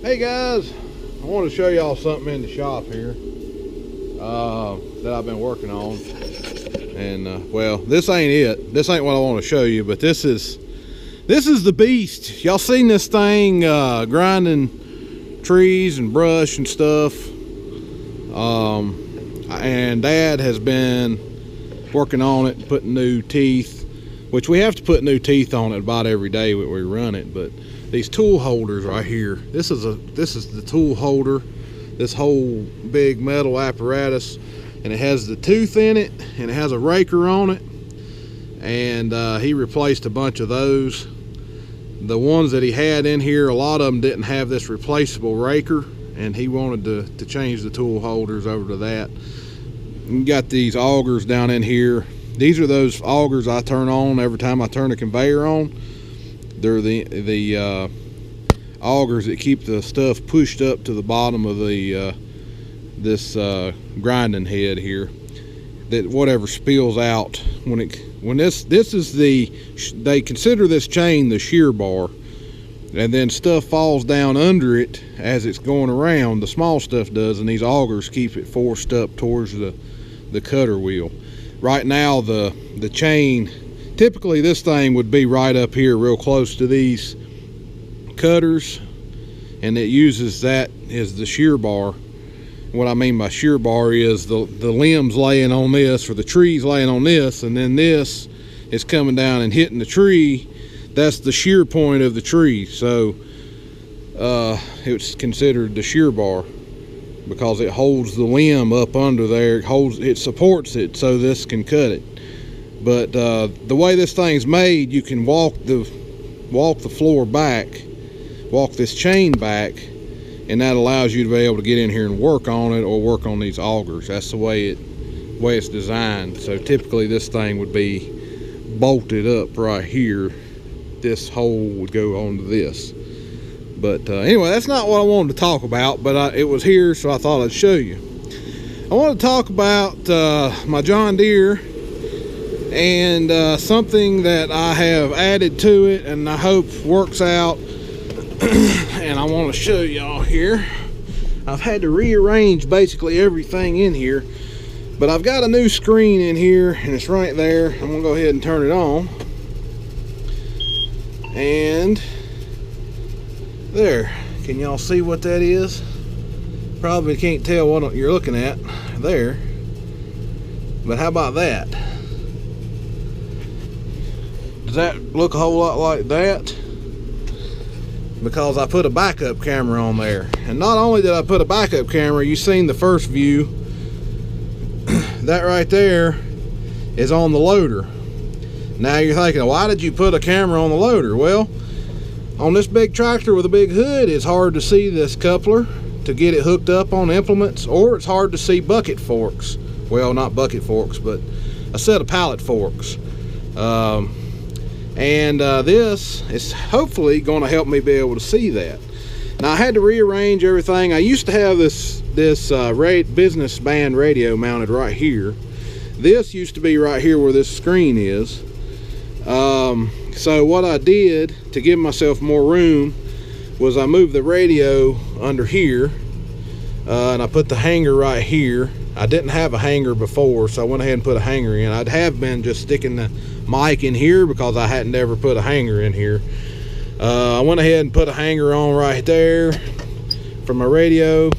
Hey guys, I want to show y'all something in the shop here that I've been working on. And well, this ain't it. This ain't what I want to show you, but this is the beast. Y'all seen this thing grinding trees and brush and stuff. And Dad has been working on it, putting new teeth, which we have to put new teeth on it about every day when we run it. But these tool holders right here, this is the tool holder, this whole big metal apparatus, and it has the tooth in it and it has a raker on it. And he replaced a bunch of those. The ones that he had in here, a lot of them didn't have this replaceable raker, and he wanted to change the tool holders over to that. You got these augers down in here. These are those augers I turn on every time I turn the conveyor on. They're the augers that keep the stuff pushed up to the bottom of the this grinding head here, that whatever spills out when this is they consider this chain the shear bar, and then stuff falls down under it as it's going around. The small stuff does, and these augers keep it forced up towards the cutter wheel. Right now the chain, typically this thing would be right up here real close to these cutters, and it uses that as the shear bar. What I mean by shear bar is the limbs laying on this, or the trees laying on this, and then this is coming down and hitting the tree. That's the shear point of the tree. So it's considered the shear bar because it holds the limb up under there. It supports it so this can cut it. But the way this thing's made, you can walk the floor back, walk this chain back, and that allows you to be able to get in here and work on it, or work on these augers. That's the way it's designed. So typically this thing would be bolted up right here. This hole would go onto this. But anyway, that's not what I wanted to talk about, but it was here, so I thought I'd show you. I want to talk about my John Deere, and something that I have added to it and I hope works out. And I want to show y'all here. I've had to rearrange basically everything in here, but I've got a new screen in here and it's right there. I'm gonna go ahead and turn it on, and there, can y'all see what that is? Probably can't tell what you're looking at there, but how about that? Does that look a whole lot like that? Because I put a backup camera on there. And not only did I put a backup camera, you've seen the first view. That right there is on the loader. Now you're thinking, why did you put a camera on the loader? Well, on this big tractor with a big hood, it's hard to see this coupler to get it hooked up on implements, or it's hard to see bucket forks. Well, not bucket forks, but a set of pallet forks. This is hopefully going to help me be able to see that. Now I had to rearrange everything. I used to have this business band radio mounted right here. This used to be right here where this screen is. So what I did to give myself more room was I moved the radio under here, and I put the hanger right here. I didn't have a hanger before, so I went ahead and put a hanger in. I'd have been just sticking the mic in here because I hadn't ever put a hanger in here. I went ahead and put a hanger on right there for my radio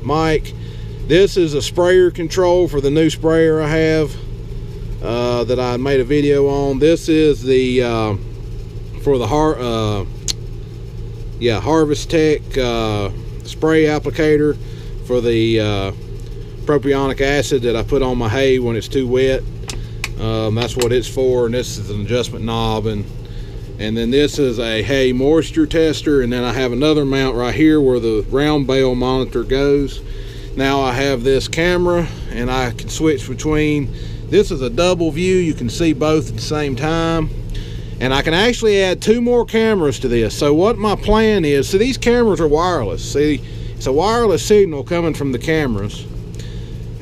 mic. This is a sprayer control for the new sprayer I have that I made a video on. This is the for the Harvest Tech spray applicator for the propionic acid that I put on my hay when it's too wet. That's what it's for. And this is an adjustment knob, and then this is a hay moisture tester, and then I have another mount right here where the round bale monitor goes. Now I have this camera, and I can switch between. This is a double view, you can see both at the same time, and I can actually add 2 more cameras to this. So what my plan is, so these cameras are wireless. See, it's a wireless signal coming from the cameras,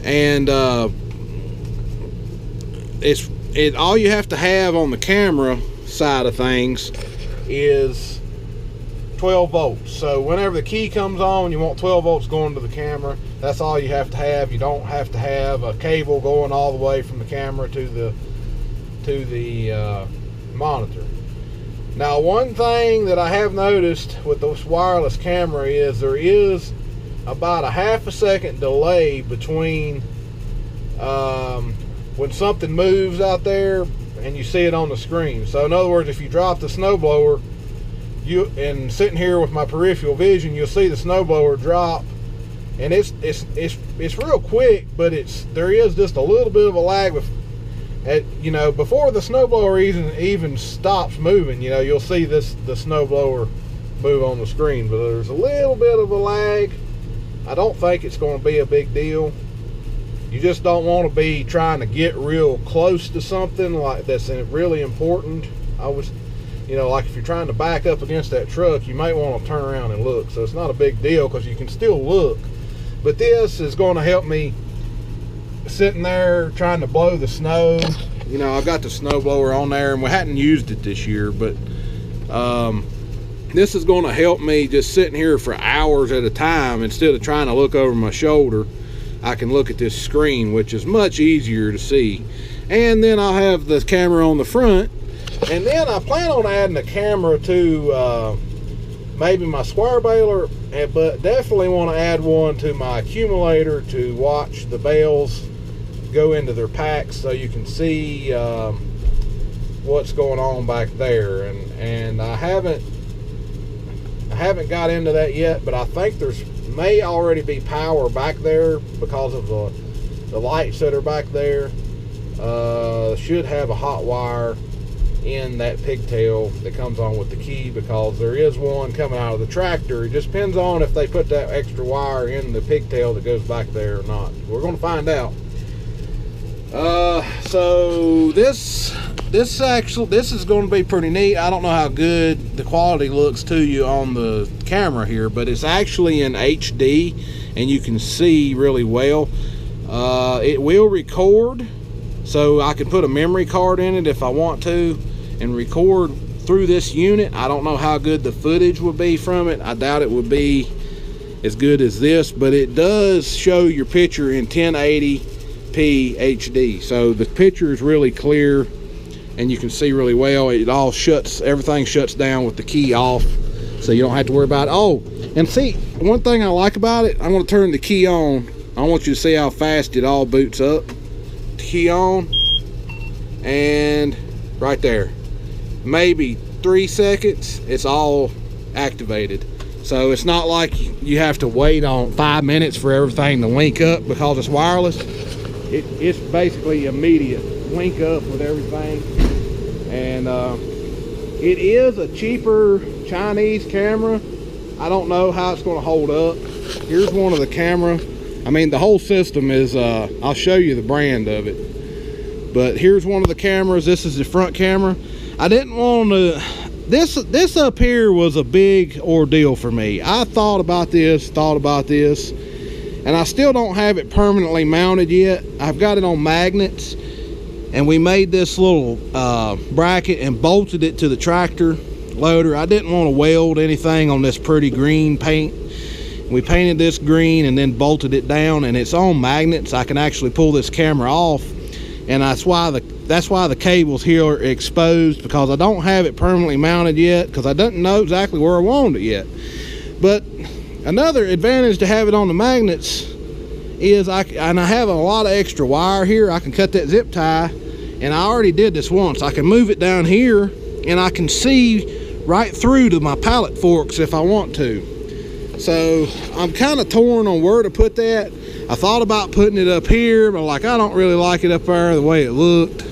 and all you have to have on the camera side of things is 12 volts. So whenever the key comes on, you want 12 volts going to the camera. That's all you have to have. You don't have to have a cable going all the way from the camera to the monitor. Now, one thing that I have noticed with this wireless camera is there is about a half a second delay between when something moves out there and you see it on the screen. So in other words, if you drop the snowblower, and sitting here with my peripheral vision, you'll see the snowblower drop, and it's real quick, but there is just a little bit of a lag before the snowblower even stops moving. You'll see the snowblower move on the screen, but there's a little bit of a lag. I don't think it's going to be a big deal. You just don't want to be trying to get real close to something like that's really important. Like if you're trying to back up against that truck, you might want to turn around and look. So it's not a big deal because you can still look. But this is going to help me sitting there trying to blow the snow. I've got the snow blower on there, and we hadn't used it this year, but this is going to help me just sitting here for hours at a time. Instead of trying to look over my shoulder, I can look at this screen, which is much easier to see. And then I'll have the camera on the front, and then I plan on adding a camera to maybe my square baler, but definitely want to add one to my accumulator to watch the bales go into their packs, so you can see what's going on back there. And I haven't got into that yet, but I think may already be power back there because of the lights that are back there. Should have a hot wire in that pigtail that comes on with the key, because there is one coming out of the tractor. It just depends on if they put that extra wire in the pigtail that goes back there or not. We're going to find out. So this is going to be pretty neat. I don't know how good the quality looks to you on the camera here, but it's actually in HD and you can see really well. It will record, so I can put a memory card in it if I want to and record through this unit. I don't know how good the footage will be from it. I doubt it would be as good as this, but it does show your picture in 1080p HD. So the picture is really clear and you can see really well. Everything shuts down with the key off, so you don't have to worry about it. Oh, and see, one thing I like about it, I'm going to turn the key on. I want you to see how fast it all boots up. Key on, and right there, maybe 3 seconds, it's all activated. So it's not like you have to wait on 5 minutes for everything to link up because it's wireless. It's basically immediate link up with everything. And it is a cheaper Chinese camera. I don't know how it's going to hold up. Here's one of the camera. I mean, the whole system is, I'll show you the brand of it. But here's one of the cameras. This is the front camera. I didn't want to, this up here was a big ordeal for me. I thought about this, and I still don't have it permanently mounted yet. I've got it on magnets, and we made this little bracket and bolted it to the tractor loader. I didn't want to weld anything on this pretty green paint. We painted this green and then bolted it down, and it's on magnets. I can actually pull this camera off, and that's why the cables here are exposed, because I don't have it permanently mounted yet, because I don't know exactly where I want it yet. But another advantage to have it on the magnets is I have a lot of extra wire here. I can cut that zip tie, and I already did this once. I can move it down here, and I can see right through to my pallet forks if I want to. So I'm kind of torn on where to put that. I thought about putting it up here, but I don't really like it up there the way it looked.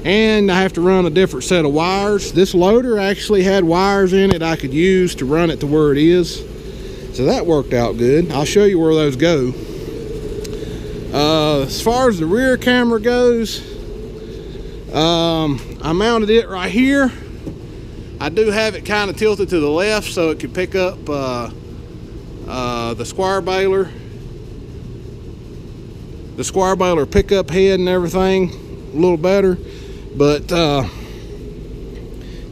And I have to run a different set of wires. This loader actually had wires in it I could use to run it to where it is. So that worked out good. I'll show you where those go. As far as the rear camera goes, I mounted it right here. I do have it kind of tilted to the left so it can pick up the square baler pickup head and everything a little better. But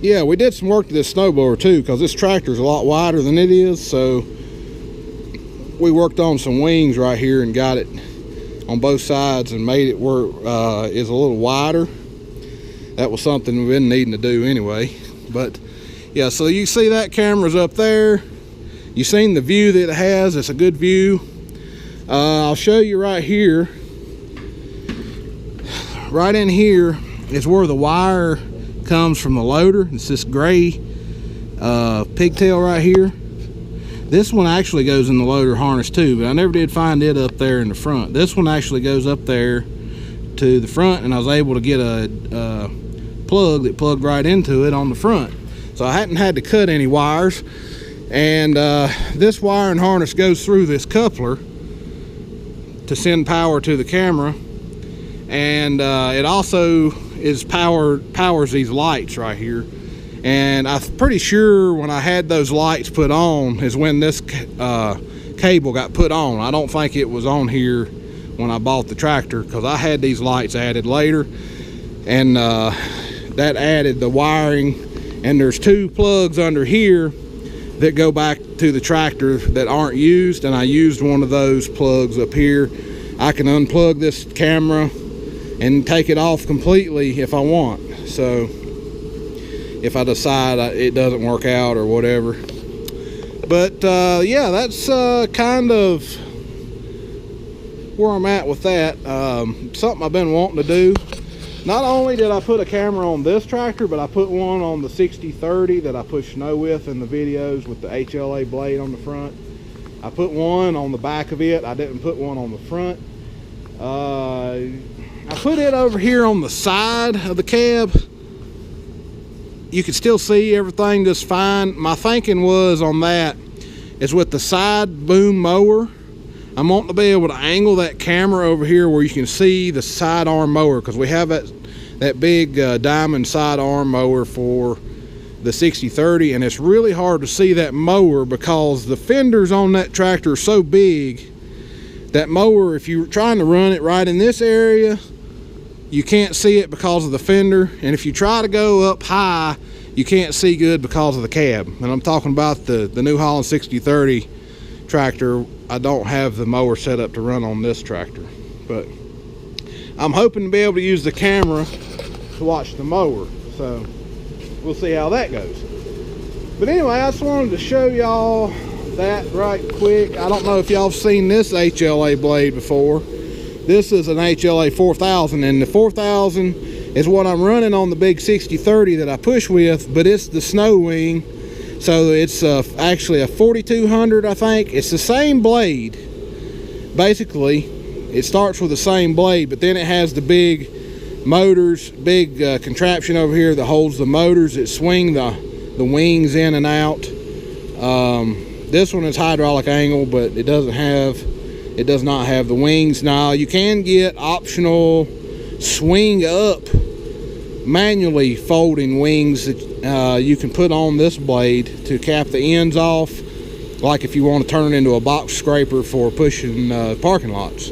yeah, we did some work to this snowblower too, because this tractor is a lot wider than it is. So we worked on some wings right here and got it on both sides and made it where is a little wider. That was something we've been needing to do anyway. But yeah, so you see that camera's up there. You've seen the view that it has. It's a good view. I'll show you right here. Right in here is where the wire comes from the loader. It's this gray pigtail right here. This one actually goes in the loader harness too, but I never did find it up there in the front. This one actually goes up there to the front, and I was able to get a plug that plugged right into it on the front. So I hadn't had to cut any wires. And this wire and harness goes through this coupler to send power to the camera. And it also powers these lights right here. And I'm pretty sure when I had those lights put on is when this cable got put on. I don't think it was on here when I bought the tractor, because I had these lights added later, and that added the wiring. And there's two plugs under here that go back to the tractor that aren't used, and I used one of those plugs up here. I can unplug this camera and take it off completely if I want, so if I decide it doesn't work out or whatever. But yeah, that's kind of where I'm at with that. Something I've been wanting to do. Not only did I put a camera on this tractor, but I put one on the 6030 that I push snow with in the videos with the HLA blade on the front. I put one on the back of it. I didn't put one on the front. I put it over here on the side of the cab. You can still see everything just fine. My thinking was on that is with the side boom mower, I'm wanting to be able to angle that camera over here where you can see the side arm mower, because we have that big diamond side arm mower for the 6030, and it's really hard to see that mower because the fenders on that tractor are so big. That mower, if you're trying to run it right in this area, you can't see it because of the fender, and if you try to go up high, you can't see good because of the cab. And I'm talking about the New Holland 6030 tractor. I don't have the mower set up to run on this tractor, but I'm hoping to be able to use the camera to watch the mower, so we'll see how that goes. But anyway, I just wanted to show y'all that right quick. I don't know if y'all have seen this HLA blade before. This is an HLA 4000, and the 4000 is what I'm running on the big 6030 that I push with, but it's the snow wing. So it's actually a 4200, I think. It's the same blade. Basically, it starts with the same blade, but then it has the big motors, big contraption over here that holds the motors that swing the wings in and out. This one is hydraulic angle, but it does not have the wings. Now you can get optional swing up manually folding wings that you can put on this blade to cap the ends off, like if you want to turn it into a box scraper for pushing parking lots.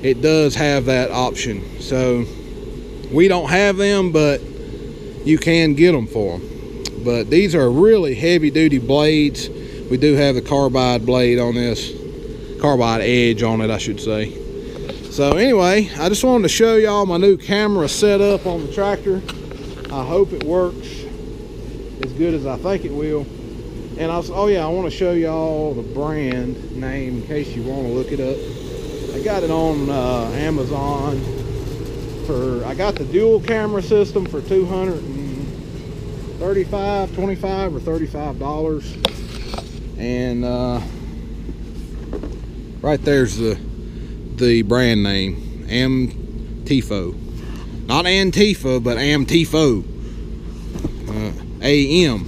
It does have that option. So we don't have them, but you can get them for them. But these are really heavy duty blades. We do have the carbide blade on this, carbide edge on it, I should say. So anyway, I just wanted to show y'all my new camera setup on the tractor. I hope it works as good as I think it will. And oh yeah, I want to show y'all the brand name in case you want to look it up. I got it on Amazon I got the dual camera system for $235 or $35. And right there's the brand name, Amtifo. Not Antifa, but Amtifo. A-M.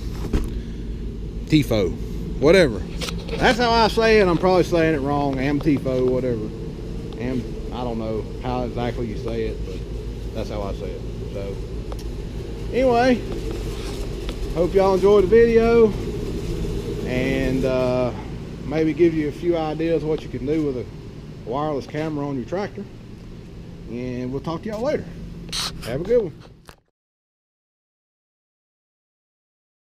Tifo. Whatever. That's how I say it. I'm probably saying it wrong. Amtifo, whatever. I don't know how exactly you say it, but that's how I say it. So, anyway, hope y'all enjoyed the video. And maybe give you a few ideas what you can do with a wireless camera on your tractor. And we'll talk to y'all later. Have a good one.